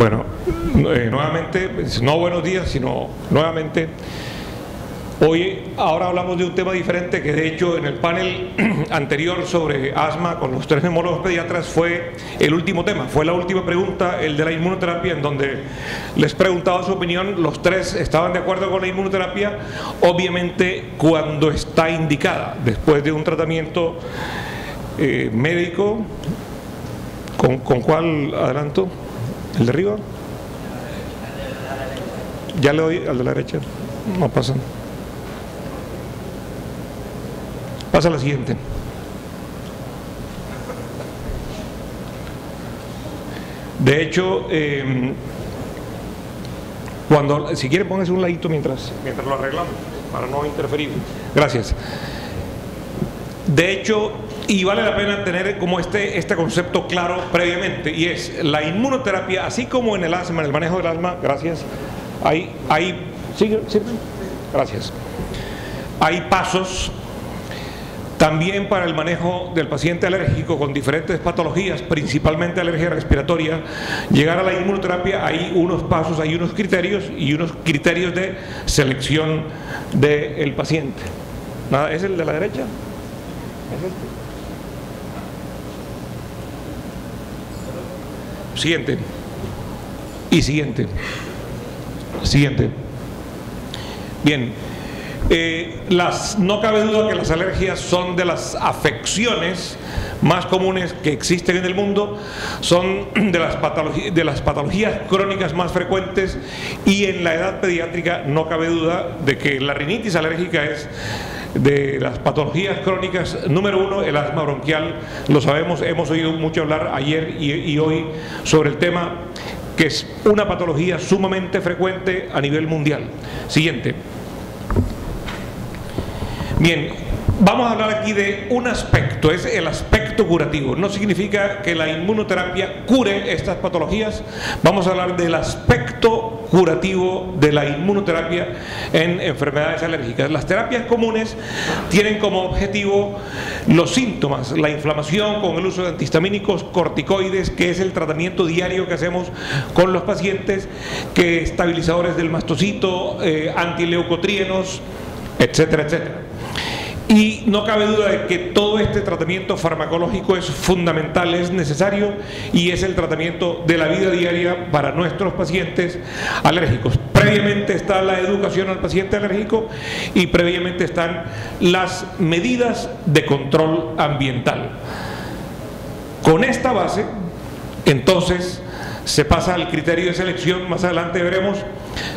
Bueno, nuevamente, no buenos días, sino nuevamente, ahora hablamos de un tema diferente que de hecho en el panel anterior sobre asma con los tres neumólogos pediatras fue el último tema, fue la última pregunta, el de la inmunoterapia, en donde les preguntaba su opinión, los tres estaban de acuerdo con la inmunoterapia, obviamente cuando está indicada, después de un tratamiento médico. ¿Con cuál adelanto? ¿El de arriba? Ya le doy al de la derecha. No pasa. Pasa a la siguiente. De hecho, si quiere póngase un ladito mientras lo arreglamos, para no interferir. Gracias. De hecho, y vale la pena tener como este concepto claro previamente, y es la inmunoterapia, así como en el asma, en el manejo del asma, gracias, ¿sirve? Gracias. Hay pasos también para el manejo del paciente alérgico con diferentes patologías, principalmente alergia respiratoria. Llegar a la inmunoterapia hay unos pasos, hay unos criterios y unos criterios de selección del paciente. Nada, ¿es el de la derecha? ¿Es este? Siguiente. Y siguiente. Siguiente. Bien. No cabe duda que las alergias son de las afecciones más comunes que existen en el mundo, son de las patologías crónicas más frecuentes, y en la edad pediátrica no cabe duda de que la rinitis alérgica es de las patologías crónicas número uno. El asma bronquial, lo sabemos, hemos oído mucho hablar ayer y hoy sobre el tema, que es una patología sumamente frecuente a nivel mundial. Siguiente. Bien, vamos a hablar aquí de un aspecto, es el aspecto curativo. No significa que la inmunoterapia cure estas patologías, vamos a hablar del aspecto curativo de la inmunoterapia en enfermedades alérgicas. Las terapias comunes tienen como objetivo los síntomas, la inflamación con el uso de antihistamínicos, corticoides, que es el tratamiento diario que hacemos con los pacientes, que estabilizadores del mastocito, antileucotrienos, etcétera, etcétera. Y no cabe duda de que todo este tratamiento farmacológico es fundamental, es necesario, y es el tratamiento de la vida diaria para nuestros pacientes alérgicos. Previamente está la educación al paciente alérgico y previamente están las medidas de control ambiental. Con esta base, entonces, se pasa al criterio de selección, más adelante veremos,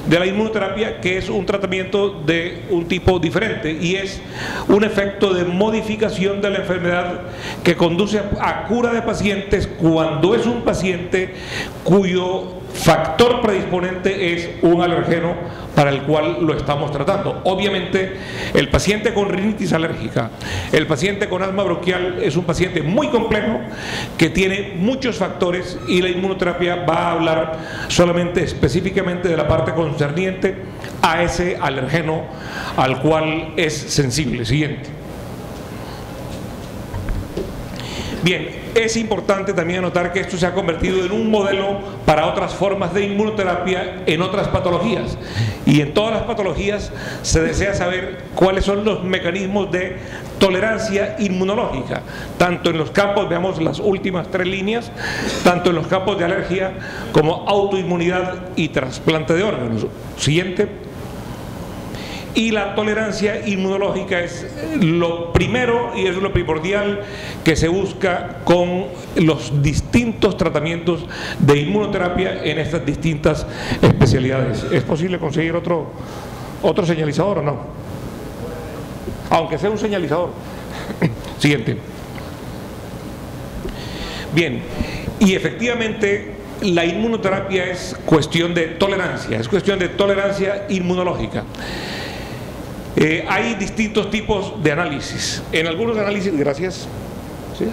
de la inmunoterapia, que es un tratamiento de un tipo diferente y es un efecto de modificación de la enfermedad que conduce a cura de pacientes cuando es un paciente cuyo factor predisponente es un alergeno para el cual lo estamos tratando. Obviamente el paciente con rinitis alérgica, el paciente con asma bronquial es un paciente muy complejo que tiene muchos factores, y la inmunoterapia va a hablar solamente específicamente de la parte concerniente a ese alergeno al cual es sensible. Siguiente. Bien, es importante también anotar que esto se ha convertido en un modelo para otras formas de inmunoterapia en otras patologías, y en todas las patologías se desea saber cuáles son los mecanismos de tolerancia inmunológica, tanto en los campos, veamos las últimas tres líneas, tanto en los campos de alergia como autoinmunidad y trasplante de órganos. Siguiente. Y la tolerancia inmunológica es lo primero y es lo primordial que se busca con los distintos tratamientos de inmunoterapia en estas distintas especialidades. ¿Es posible conseguir otro señalizador o no? Aunque sea un señalizador. Siguiente. Bien, y efectivamente la inmunoterapia es cuestión de tolerancia, es cuestión de tolerancia inmunológica. Hay distintos tipos de análisis. En algunos análisis, gracias. ¿Sí?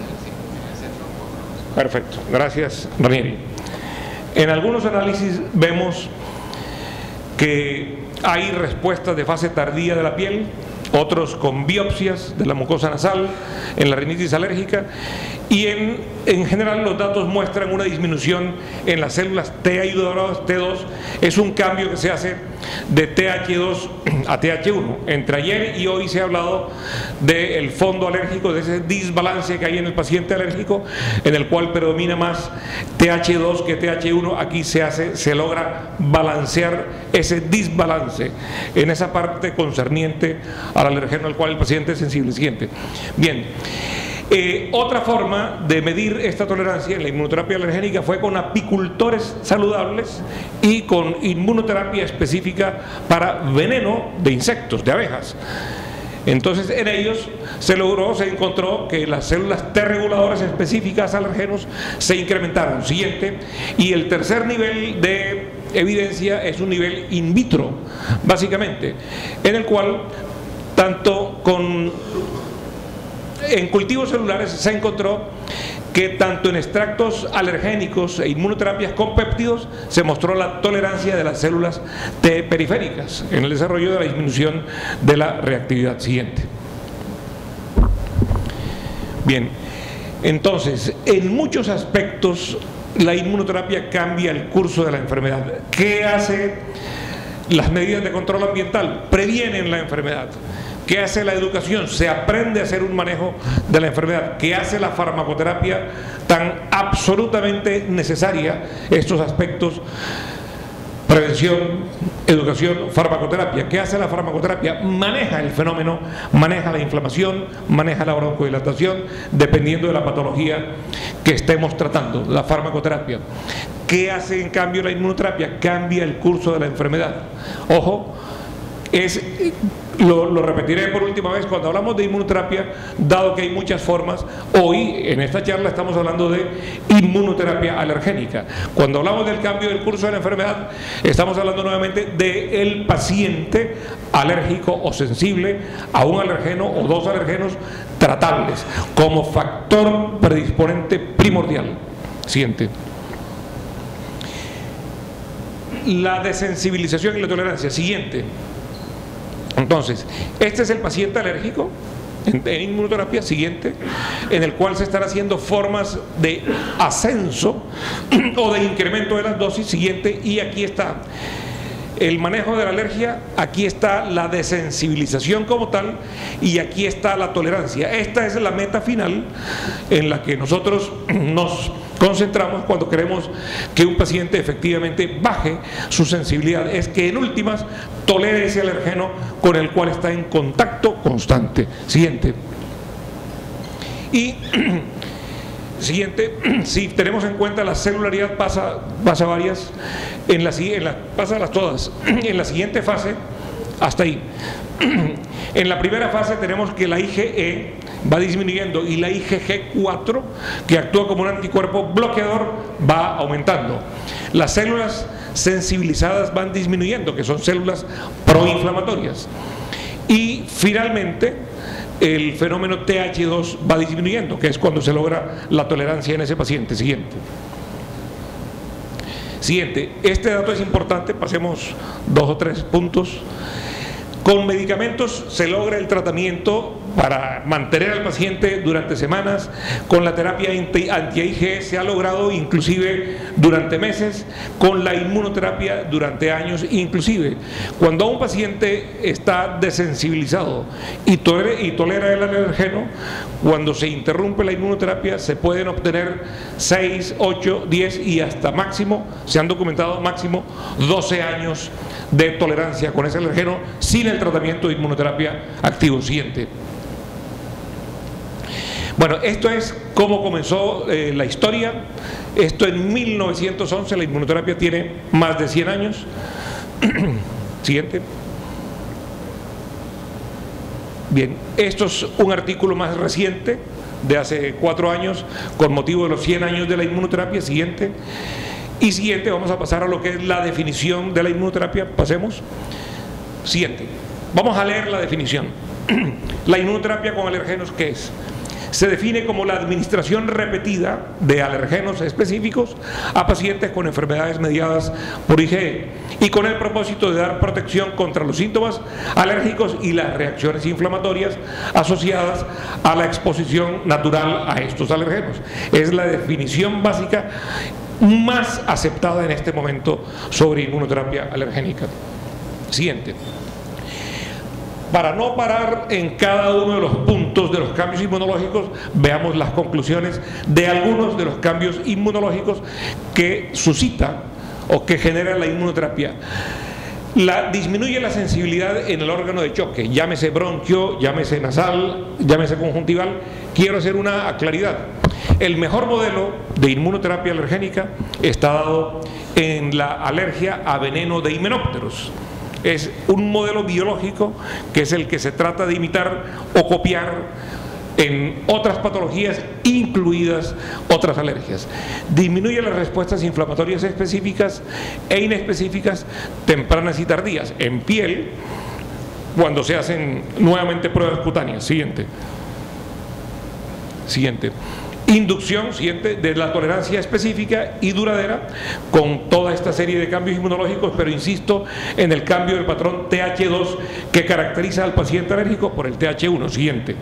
Perfecto, gracias, Ranieri. En algunos análisis vemos que hay respuestas de fase tardía de la piel, otros con biopsias de la mucosa nasal en la rinitis alérgica, y en general los datos muestran una disminución en las células T2. Es un cambio que se hace de TH2 a TH1. Entre ayer y hoy se ha hablado del fondo alérgico, de ese desbalance que hay en el paciente alérgico, en el cual predomina más TH2 que TH1. Aquí se logra balancear ese desbalance en esa parte concerniente al alergeno al cual el paciente es sensible. Siguiente. Bien. Otra forma de medir esta tolerancia en la inmunoterapia alergénica fue con apicultores saludables y con inmunoterapia específica para veneno de insectos, de abejas. Entonces en ellos se encontró que las células T reguladoras específicas a alergenos se incrementaron. Siguiente. Y el tercer nivel de evidencia es un nivel in vitro, básicamente, en el cual en cultivos celulares se encontró que tanto en extractos alergénicos e inmunoterapias con péptidos se mostró la tolerancia de las células T periféricas en el desarrollo de la disminución de la reactividad. Siguiente. Bien, entonces, en muchos aspectos la inmunoterapia cambia el curso de la enfermedad. ¿Qué hace las medidas de control ambiental? Previenen la enfermedad. ¿Qué hace la educación? Se aprende a hacer un manejo de la enfermedad. ¿Qué hace la farmacoterapia tan absolutamente necesaria? Estos aspectos: prevención, educación, farmacoterapia. ¿Qué hace la farmacoterapia? Maneja el fenómeno, maneja la inflamación, maneja la broncodilatación, dependiendo de la patología que estemos tratando. La farmacoterapia. ¿Qué hace en cambio la inmunoterapia? Cambia el curso de la enfermedad. Ojo, lo repetiré por última vez cuando hablamos de inmunoterapia, dado que hay muchas formas. Hoy en esta charla estamos hablando de inmunoterapia alergénica. Cuando hablamos del cambio del curso de la enfermedad, estamos hablando nuevamente del paciente alérgico o sensible a un alergeno o dos alergenos tratables como factor predisponente primordial. Siguiente. La desensibilización y la tolerancia. Siguiente. Entonces, este es el paciente alérgico en inmunoterapia. Siguiente, en el cual se están haciendo formas de ascenso o de incremento de las dosis. Siguiente, y aquí está el manejo de la alergia, aquí está la desensibilización como tal, y aquí está la tolerancia. Esta es la meta final en la que nosotros nos concentramos cuando queremos que un paciente efectivamente baje su sensibilidad. Es que en últimas tolere ese alergeno con el cual está en contacto constante. Siguiente. Y siguiente, si tenemos en cuenta la celularidad, pasa varias, pásalas todas. En la siguiente fase, hasta ahí. En la primera fase tenemos que la IgE va disminuyendo y la IgG4, que actúa como un anticuerpo bloqueador, va aumentando. Las células sensibilizadas van disminuyendo, que son células proinflamatorias. Y finalmente el fenómeno TH2 va disminuyendo, que es cuando se logra la tolerancia en ese paciente. Siguiente. Siguiente. Este dato es importante, pasemos 2 o 3 puntos. Con medicamentos se logra el tratamiento para mantener al paciente durante semanas. Con la terapia anti-IgE se ha logrado inclusive durante meses. Con la inmunoterapia durante años. Inclusive cuando un paciente está desensibilizado y tolera el alergeno, cuando se interrumpe la inmunoterapia se pueden obtener 6, 8, 10 y hasta máximo, se han documentado máximo 12 años de tolerancia con ese alergeno sin el tratamiento de inmunoterapia activo. Siguiente. Bueno, esto es cómo comenzó la historia. Esto en 1911, la inmunoterapia tiene más de 100 años. Siguiente. Bien, esto es un artículo más reciente, de hace 4 años, con motivo de los 100 años de la inmunoterapia. Siguiente. Y siguiente, vamos a pasar a lo que es la definición de la inmunoterapia. Pasemos. Siguiente. Vamos a leer la definición. La inmunoterapia con alergenos, ¿qué es? se define como la administración repetida de alergenos específicos a pacientes con enfermedades mediadas por IgE y con el propósito de dar protección contra los síntomas alérgicos y las reacciones inflamatorias asociadas a la exposición natural a estos alergenos. Es la definición básica más aceptada en este momento sobre inmunoterapia alergénica. Siguiente. Para no parar en cada uno de los puntos de los cambios inmunológicos, veamos las conclusiones de algunos de los cambios inmunológicos que suscita o que genera la inmunoterapia. Disminuye la sensibilidad en el órgano de choque, llámese bronquio, llámese nasal, llámese conjuntival. Quiero hacer una claridad. El mejor modelo de inmunoterapia alergénica está dado en la alergia a veneno de himenópteros. Es un modelo biológico que es el que se trata de imitar o copiar en otras patologías, incluidas otras alergias. Disminuye las respuestas inflamatorias específicas e inespecíficas, tempranas y tardías, en piel, cuando se hacen nuevamente pruebas cutáneas. Siguiente. Inducción, siguiente, de la tolerancia específica y duradera con toda esta serie de cambios inmunológicos, pero insisto en el cambio del patrón TH2 que caracteriza al paciente alérgico por el TH1. Siguiente.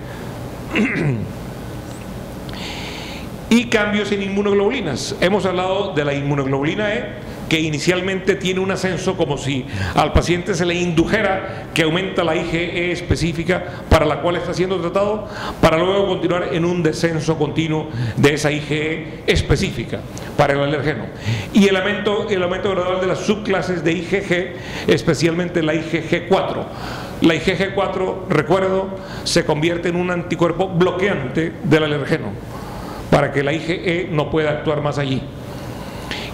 Y cambios en inmunoglobulinas. Hemos hablado de la inmunoglobulina E, que inicialmente tiene un ascenso como si al paciente se le indujera que aumenta la IgE específica para la cual está siendo tratado, para luego continuar en un descenso continuo de esa IgE específica para el alergeno. Y el aumento gradual de las subclases de IgG, especialmente la IgG4. La IgG4, recuerdo, se convierte en un anticuerpo bloqueante del alergeno para que la IgE no pueda actuar más allí.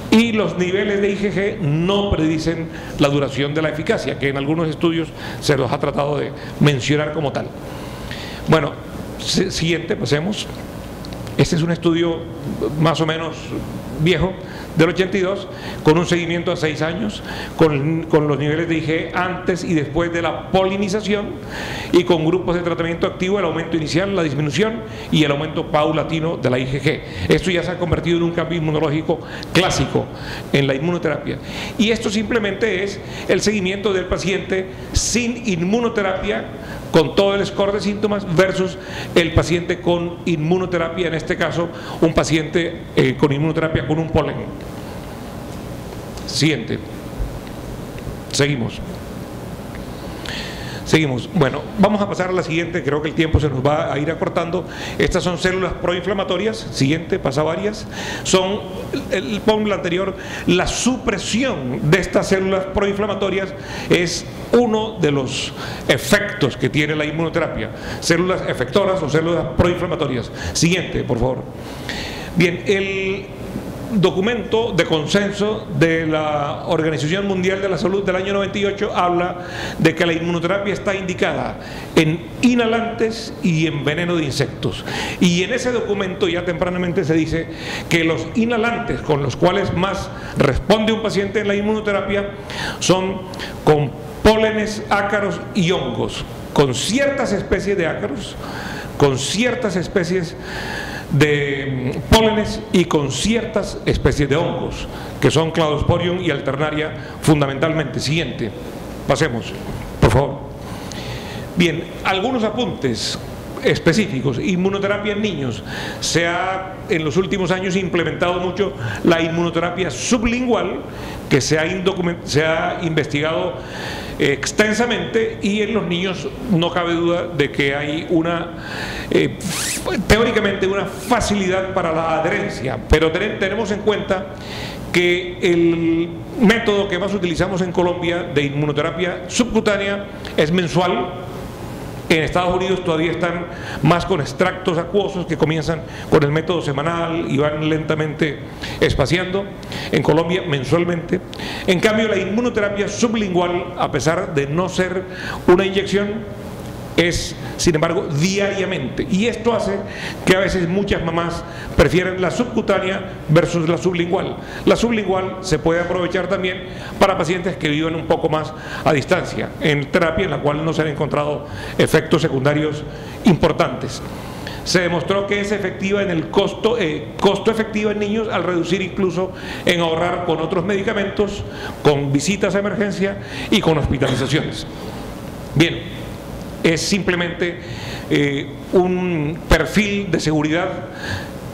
Y los niveles de IgG no predicen la duración de la eficacia, que en algunos estudios se los ha tratado de mencionar como tal. Bueno, siguiente, pasemos. Este es un estudio más o menos viejo, del 82, con un seguimiento a 6 años, con los niveles de IgE antes y después de la polinización, y con grupos de tratamiento activo, el aumento inicial, la disminución y el aumento paulatino de la IgG. Esto ya se ha convertido en un cambio inmunológico clásico en la inmunoterapia. Y esto simplemente es el seguimiento del paciente sin inmunoterapia, con todo el score de síntomas, versus el paciente con inmunoterapia, en este caso un paciente con inmunoterapia con un polen. Siguiente. Seguimos. Bueno, vamos a pasar a la siguiente, creo que el tiempo se nos va a ir acortando. Estas son células proinflamatorias. Siguiente, pasa varias. Son, pon la anterior, la supresión de estas células proinflamatorias es uno de los efectos que tiene la inmunoterapia. Células efectoras o células proinflamatorias. Siguiente, por favor. Bien, el documento de consenso de la Organización Mundial de la Salud del año 98 habla de que la inmunoterapia está indicada en inhalantes y en veneno de insectos, y en ese documento ya tempranamente se dice que los inhalantes con los cuales más responde un paciente en la inmunoterapia son con pólenes, ácaros y hongos, con ciertas especies de ácaros, con ciertas especies de pólenes y con ciertas especies de hongos, que son Cladosporium y Alternaria fundamentalmente. Siguiente, pasemos, por favor. Bien, algunos apuntes específicos. Inmunoterapia en niños. Se ha en los últimos años implementado mucho la inmunoterapia sublingual, que se ha investigado extensamente, y en los niños no cabe duda de que hay teóricamente una facilidad para la adherencia, pero tenemos en cuenta que el método que más utilizamos en Colombia de inmunoterapia subcutánea es mensual. En Estados Unidos todavía están más con extractos acuosos que comienzan con el método semanal y van lentamente espaciando. En Colombia mensualmente. En cambio, la inmunoterapia sublingual, a pesar de no ser una inyección, es, sin embargo, diariamente, y esto hace que a veces muchas mamás prefieren la subcutánea versus la sublingual. La sublingual se puede aprovechar también para pacientes que viven un poco más a distancia, en terapia en la cual no se han encontrado efectos secundarios importantes. se demostró que es efectiva en el costo efectiva en niños, al reducir incluso en ahorrar con otros medicamentos, con visitas a emergencia y con hospitalizaciones. Bien, es simplemente un perfil de seguridad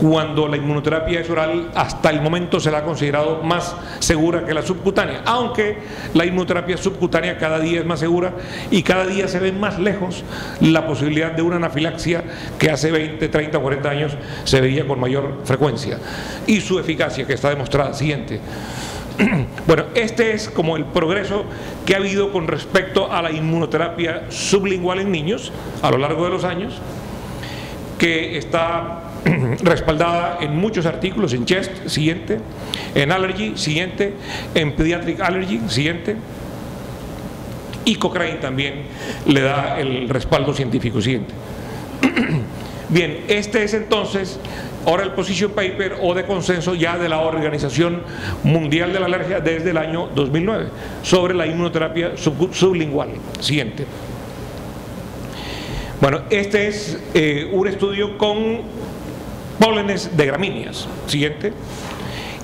cuando la inmunoterapia es oral. Hasta el momento se la ha considerado más segura que la subcutánea, aunque la inmunoterapia subcutánea cada día es más segura y cada día se ve más lejos la posibilidad de una anafilaxia que hace 20, 30, 40 años se veía con mayor frecuencia, y su eficacia, que está demostrada. Siguiente. Bueno, este es como el progreso que ha habido con respecto a la inmunoterapia sublingual en niños a lo largo de los años, que está respaldada en muchos artículos, en Chest, siguiente, en Allergy, siguiente, en Pediatric Allergy, siguiente, y Cochrane también le da el respaldo científico, siguiente. Bien, este es entonces ahora el position paper o de consenso ya de la Organización Mundial de la Alergia desde el año 2009 sobre la inmunoterapia sublingual, siguiente. Bueno, este es un estudio con pólenes de gramíneas, siguiente,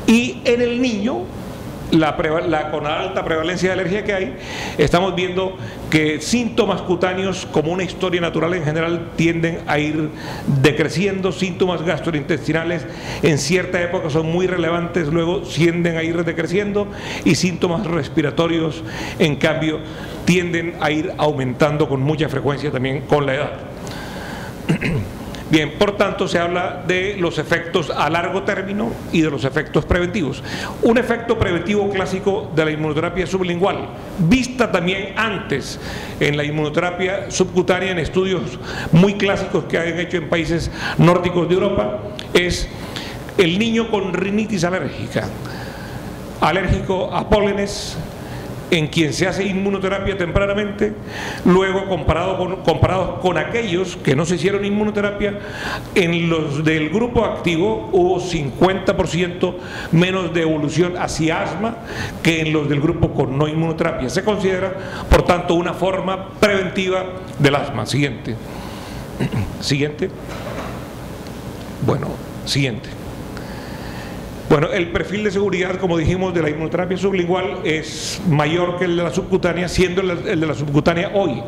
y en el niño, con la alta prevalencia de alergia que hay, estamos viendo que síntomas cutáneos, como una historia natural en general, tienden a ir decreciendo. Síntomas gastrointestinales en cierta época son muy relevantes, luego tienden a ir decreciendo, y síntomas respiratorios, en cambio, tienden a ir aumentando con mucha frecuencia también con la edad. Bien, por tanto se habla de los efectos a largo término y de los efectos preventivos. Un efecto preventivo clásico de la inmunoterapia sublingual, vista también antes en la inmunoterapia subcutánea en estudios muy clásicos que han hecho en países nórdicos de Europa, es el niño con rinitis alérgica, alérgico a pólenes, en quien se hace inmunoterapia tempranamente. Luego, comparados con aquellos que no se hicieron inmunoterapia, en los del grupo activo hubo 50% menos de evolución hacia asma que en los del grupo con no inmunoterapia. Se considera, por tanto, una forma preventiva del asma. Siguiente. Siguiente. Bueno, siguiente. Bueno, el perfil de seguridad, como dijimos, de la inmunoterapia sublingual es mayor que el de la subcutánea, siendo el de la subcutánea hoy.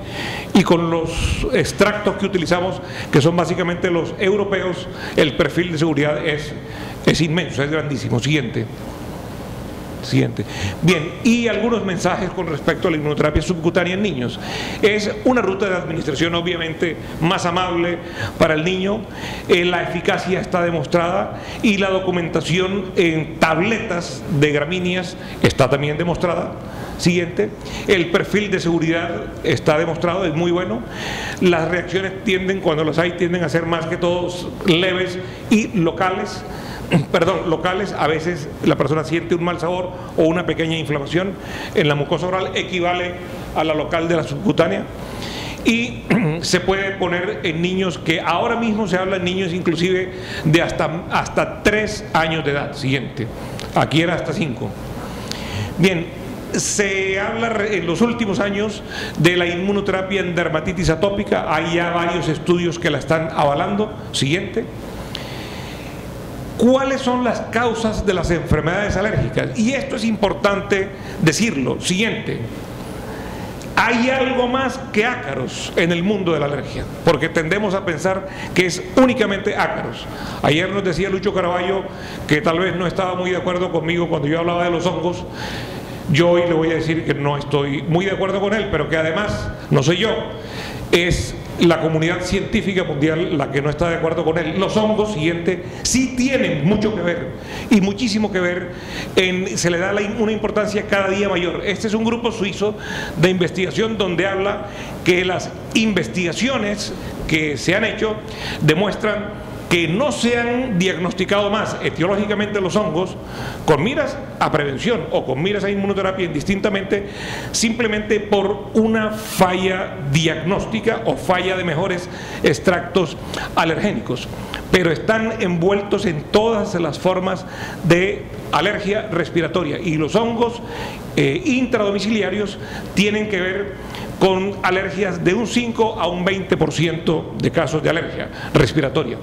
Y con los extractos que utilizamos, que son básicamente los europeos, el perfil de seguridad es inmenso, es grandísimo. Siguiente. Siguiente. Bien, y algunos mensajes con respecto a la inmunoterapia subcutánea en niños. Es una ruta de administración obviamente más amable para el niño, la eficacia está demostrada y la documentación en tabletas de gramíneas está también demostrada. Siguiente. El perfil de seguridad está demostrado, es muy bueno. Las reacciones cuando las hay, tienden a ser más que todos leves y locales. Locales. A veces la persona siente un mal sabor o una pequeña inflamación en la mucosa oral, equivale a la local de la subcutánea, y se puede poner en niños, que ahora mismo se habla en niños inclusive de hasta 3 años de edad. Siguiente. Aquí era hasta 5. Bien, se habla en los últimos años de la inmunoterapia en dermatitis atópica, hay ya varios estudios que la están avalando. Siguiente. ¿Cuáles son las causas de las enfermedades alérgicas? Y esto es importante decirlo. Siguiente. Hay algo más que ácaros en el mundo de la alergia, porque tendemos a pensar que es únicamente ácaros. Ayer nos decía Lucho Caraballo que tal vez no estaba muy de acuerdo conmigo cuando yo hablaba de los hongos. Yo hoy le voy a decir que no estoy muy de acuerdo con él, pero que además no soy yo, es la comunidad científica mundial la que no está de acuerdo con él. Los hongos, siguiente, sí tienen mucho que ver y muchísimo que ver, se le da una importancia cada día mayor. Este es un grupo suizo de investigación donde habla que las investigaciones que se han hecho demuestran que no se han diagnosticado más etiológicamente los hongos con miras a prevención o con miras a inmunoterapia indistintamente, simplemente por una falla diagnóstica o falla de mejores extractos alergénicos, pero están envueltos en todas las formas de alergia respiratoria, y los hongos intradomiciliarios tienen que ver con alergias de un 5 a un 20% de casos de alergia respiratoria.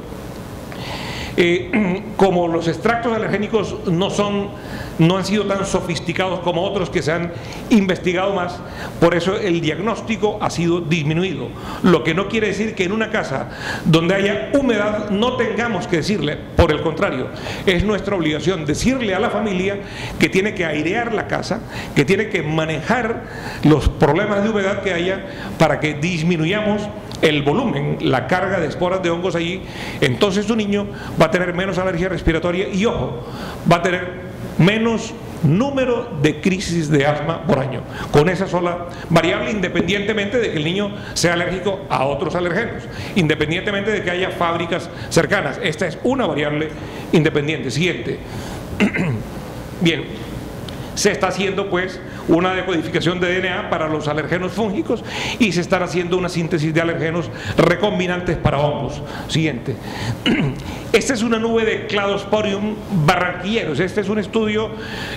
Como los extractos alergénicos no han sido tan sofisticados como otros que se han investigado más, por eso el diagnóstico ha sido disminuido. Lo que no quiere decir que en una casa donde haya humedad no tengamos que decirle, por el contrario, es nuestra obligación decirle a la familia que tiene que airear la casa, que tiene que manejar los problemas de humedad que haya para que disminuyamos el volumen, la carga de esporas de hongos allí. Entonces su niño va a tener menos alergia respiratoria y, ojo, va a tener menos número de crisis de asma por año, con esa sola variable, independientemente de que el niño sea alérgico a otros alergenos, independientemente de que haya fábricas cercanas. Esta es una variable independiente. Siguiente. Bien. Se está haciendo pues una decodificación de DNA para los alergenos fúngicos y se están haciendo una síntesis de alergenos recombinantes para hongos. Siguiente. Esta es una nube de Cladosporium barranquilleros. Este es un estudio,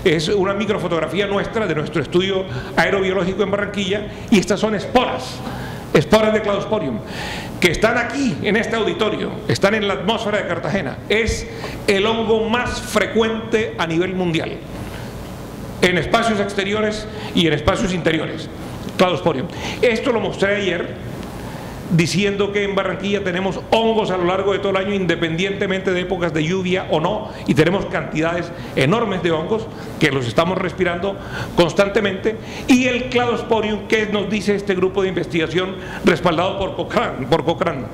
es una microfotografía nuestra de nuestro estudio aerobiológico en Barranquilla, y estas son esporas de Cladosporium que están aquí en este auditorio, están en la atmósfera de Cartagena. Es el hongo más frecuente a nivel mundial en espacios exteriores y en espacios interiores, Cladosporium. Esto lo mostré ayer diciendo que en Barranquilla tenemos hongos a lo largo de todo el año, independientemente de épocas de lluvia o no, y tenemos cantidades enormes de hongos que los estamos respirando constantemente. Y el Cladosporium, ¿qué nos dice este grupo de investigación respaldado por Cochrane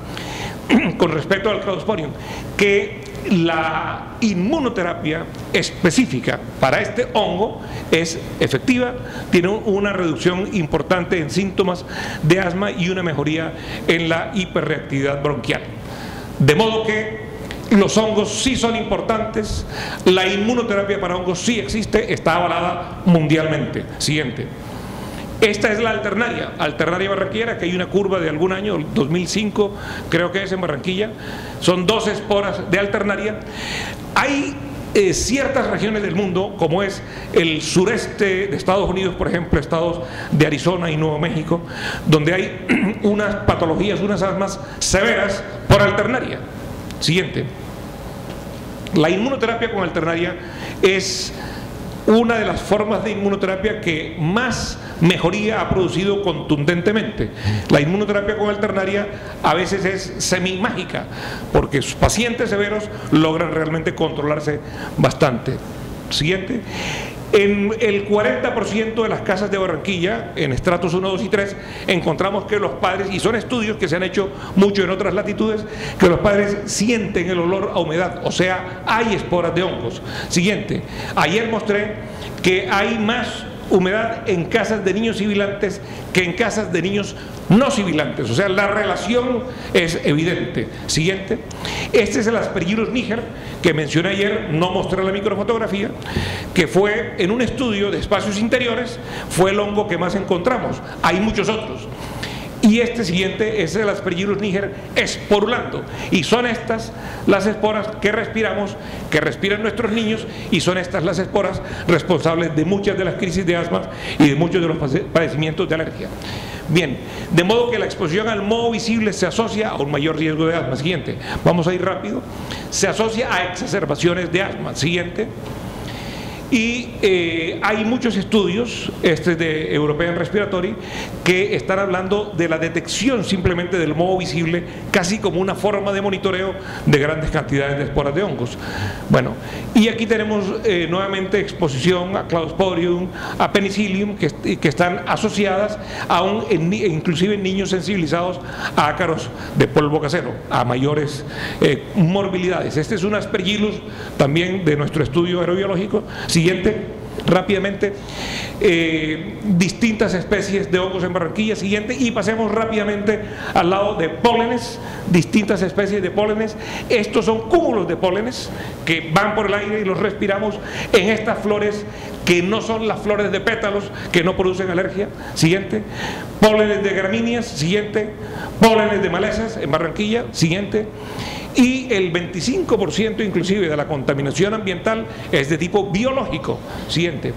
con respecto al Cladosporium? Que la inmunoterapia específica para este hongo es efectiva, tiene una reducción importante en síntomas de asma y una mejoría en la hiperreactividad bronquial. De modo que los hongos sí son importantes, la inmunoterapia para hongos sí existe, está avalada mundialmente. Siguiente. Esta es la alternaria barranquillera, que hay una curva de algún año, 2005 creo que es en Barranquilla. Son 2 esporas de alternaria. Hay ciertas regiones del mundo, como es el sureste de Estados Unidos, por ejemplo, estados de Arizona y Nuevo México, donde hay unas patologías, unas asmas severas por alternaria. Siguiente. La inmunoterapia con alternaria es una de las formas de inmunoterapia que más mejoría ha producido contundentemente. La inmunoterapia con alternaria a veces es semimágica, porque sus pacientes severos logran realmente controlarse bastante. Siguiente. En el 40% de las casas de Barranquilla, en estratos 1, 2 y 3, encontramos que los padres, y son estudios que se han hecho mucho en otras latitudes, que los padres sienten el olor a humedad, o sea, hay esporas de hongos. Siguiente. Ayer mostré que hay más humedad en casas de niños sibilantes que en casas de niños no sibilantes, o sea, la relación es evidente. Siguiente. Este es el Aspergillus niger que mencioné ayer, no mostré la microfotografía, que fue en un estudio de espacios interiores, fue el hongo que más encontramos. Hay muchos otros. Y este siguiente es el Aspergillus niger esporulando, y son estas las esporas que respiramos, que respiran nuestros niños, y son estas las esporas responsables de muchas de las crisis de asma y de muchos de los padecimientos de alergia. Bien, de modo que la exposición al moho visible se asocia a un mayor riesgo de asma. Siguiente, vamos a ir rápido. Se asocia a exacerbaciones de asma. Siguiente. Y hay muchos estudios, este de European Respiratory, que están hablando de la detección simplemente del moho visible, casi como una forma de monitoreo de grandes cantidades de esporas de hongos. Bueno, y aquí tenemos nuevamente exposición a Cladosporium, a Penicillium, que están asociadas aún inclusive en niños sensibilizados a ácaros de polvo casero, a mayores morbilidades. Este es un Aspergillus también de nuestro estudio aerobiológico. Siguiente, rápidamente, distintas especies de hongos en Barranquilla. Siguiente, y pasemos rápidamente al lado de pólenes, distintas especies de pólenes. Estos son cúmulos de pólenes que van por el aire y los respiramos en estas flores que no son las flores de pétalos, que no producen alergia. Siguiente, pólenes de gramíneas. Siguiente, pólenes de malezas en Barranquilla. Siguiente. Y el 25% inclusive de la contaminación ambiental es de tipo biológico. Siguiente.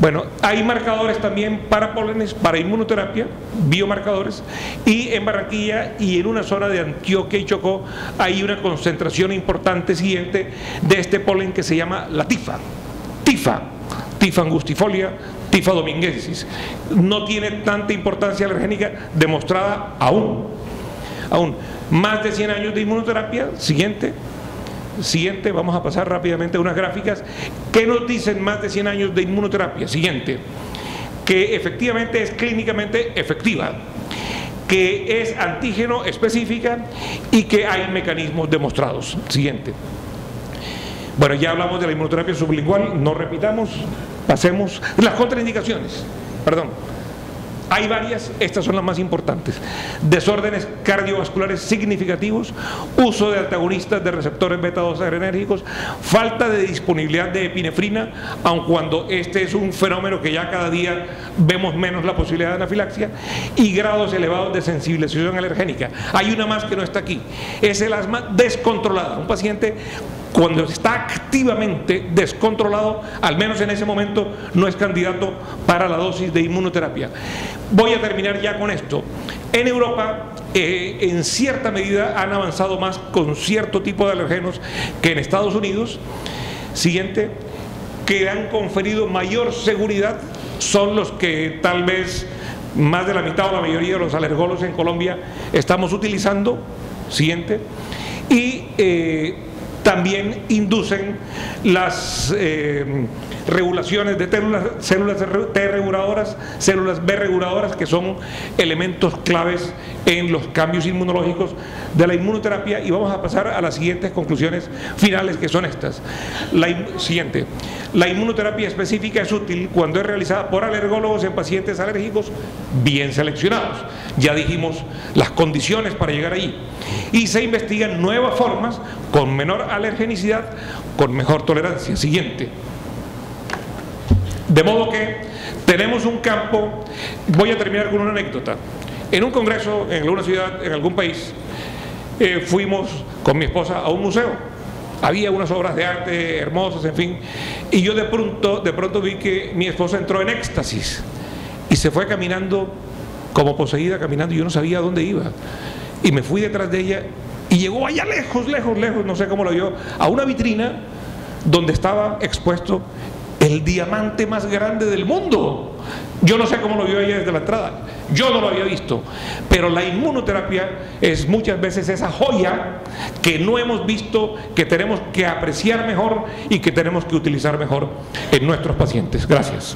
Bueno, hay marcadores también para pólenes, para inmunoterapia, biomarcadores, y en Barranquilla y en una zona de Antioquia y Chocó hay una concentración importante siguiente de este polen que se llama la tifa. Tifa angustifolia, Tifa dominguensis. No tiene tanta importancia alergénica demostrada aún. Más de 100 años de inmunoterapia. Siguiente, vamos a pasar rápidamente a unas gráficas. ¿Qué nos dicen más de 100 años de inmunoterapia? Siguiente, que efectivamente es clínicamente efectiva, que es antígeno específica y que hay mecanismos demostrados. Siguiente. Bueno, ya hablamos de la inmunoterapia sublingual, no repitamos, pasemos. Las contraindicaciones, perdón. Hay varias, estas son las más importantes. Desórdenes cardiovasculares significativos, uso de antagonistas de receptores beta-2 adrenérgicos, falta de disponibilidad de epinefrina, aun cuando este es un fenómeno que ya cada día vemos menos la posibilidad de anafilaxia, y grados elevados de sensibilización alergénica. Hay una más que no está aquí, es el asma descontrolada. Un paciente cuando está activamente descontrolado, al menos en ese momento, no es candidato para la dosis de inmunoterapia. Voy a terminar ya con esto. En Europa, en cierta medida, han avanzado más con cierto tipo de alergenos que en Estados Unidos. Siguiente, que han conferido mayor seguridad, son los que tal vez más de la mitad o la mayoría de los alergólogos en Colombia estamos utilizando. Siguiente. Y también inducen las regulaciones de células T reguladoras, células B reguladoras, que son elementos claves en los cambios inmunológicos de la inmunoterapia. Y vamos a pasar a las siguientes conclusiones finales, que son estas. Siguiente. La inmunoterapia específica es útil cuando es realizada por alergólogos en pacientes alérgicos bien seleccionados. Ya dijimos las condiciones para llegar allí. Y se investigan nuevas formas con menor alergenicidad, con mejor tolerancia. Siguiente. De modo que tenemos un campo. Voy a terminar con una anécdota. En un congreso en alguna ciudad, en algún país, fuimos con mi esposa a un museo. Había unas obras de arte hermosas, en fin, y yo de pronto vi que mi esposa entró en éxtasis y se fue caminando como poseída, caminando, y yo no sabía a dónde iba, y me fui detrás de ella y llegó allá lejos, no sé cómo lo vio, a una vitrina donde estaba expuesto el diamante más grande del mundo. Yo no sé cómo lo vio ella desde la entrada, yo no lo había visto, pero la inmunoterapia es muchas veces esa joya que no hemos visto, que tenemos que apreciar mejor y que tenemos que utilizar mejor en nuestros pacientes. Gracias.